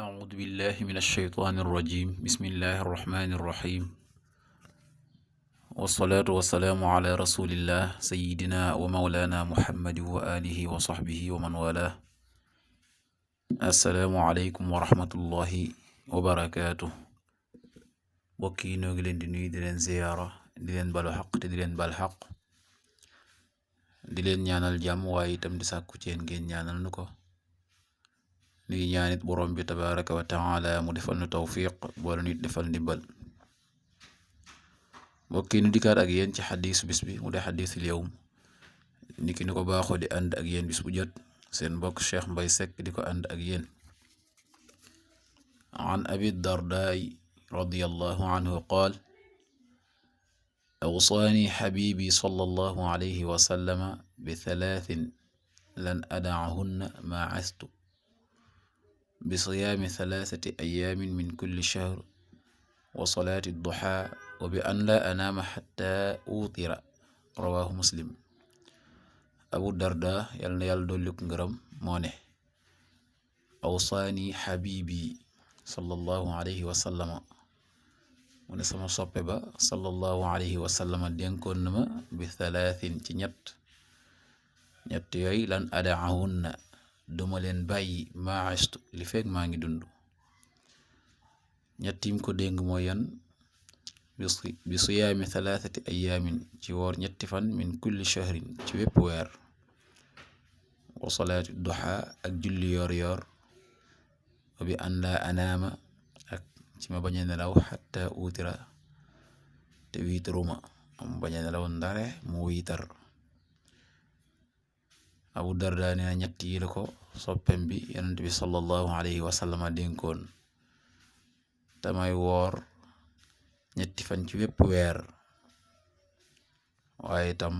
أعوذ بالله من الشيطان الرجيم بسم الله الرحمن الرحيم والصلاة والسلام على رسول الله سيدنا ومولانا محمد وآله وصحبه ومن والاه السلام عليكم ورحمة الله وبركاته bokki noo ngi leen di nuyu di leen ziyaara di leen balu xaq te di leen bal xaq di leen ñaanal jàmm waaye itam di sàkku ci yéen ngeen ñaanal nu ko nuy ñaanit borom bi tabaraka wa taala mu defal nu tawfiq boole nit defal ndimbal bokki nu dikkaat ak yéen ci xadiisu bis bi mu dee xadiisul yawm niki ni ko baaxoo di ànd ak yéen bis bu jot seen mbokk Cheikh Mbay Seck di ko ànd ak yéen an abi dardaay radiyallahu anhu qaal awsaani xabiibi sallallahu alayhi wa sallama bi thalaatin lan ada'ahunna ma astu bi siyaami thalathati ayaamin min kulli shahr wa salaati duhaa wa bi an laa anaama xatta uutira rawaahu muslim abu darda yal na yàlla dolli ko ngërëm moo ne awsaani xabiibi sallallahu alayhi wa sallama mu ne sama soppe ba sallallahu alayhi wa sallama dénkoon na ma bi thalaatin ci ñett yooyu lan adaahunna duma leen bàyyi maa astu li fekk maa ngi dund ñettim ko dénk mooy yan bi siyaami thalathati ayaamin ci woor ñetti fan min kulli shahrin ci wépp weer wa salaati duha ak julli yoor yoor wa bi an laa anaama ak ci ma bañ a nelaw xatta uutira te wiitaruma am bañ a nelaw ndare mu wiitar abu darda nee na ñett yi la ko soppem bi yonent bi sallallahu alayhi wa sallama dénkoon damay woor ñetti fan ci wépp weer waaye itam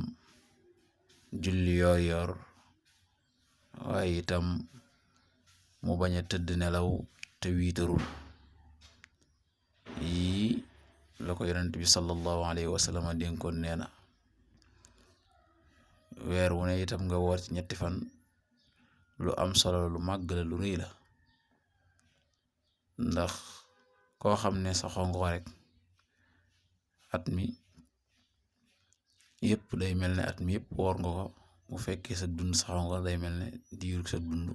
julli yoor yoor waaye itam mu bañ a tëdd nelaw te wiitarul yii la ko yonent bi sallallahu alayhi wa sallama dénkoon nee na weer wu ne itam nga woor ci ñetti fan lu am solo lu màgg la lu rëy la ndax koo xam ne saxoo nga ko rek at mi yëpp day mel ne at mi yëpp woor nga ko bu fekkee sa dund saxoo nga day mel ne diiru sa dund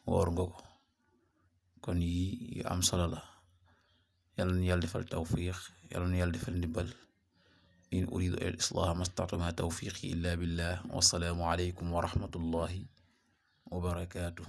woor nga ko kon yi yu am solo la yàlla na yàlla defal tawfiq yàlla na yàlla defal ndimbal in uridu al islaha mastata'tu ma tawfiqi illa billah wassalaamu alaykum wa rahmatullahi wa barakatuh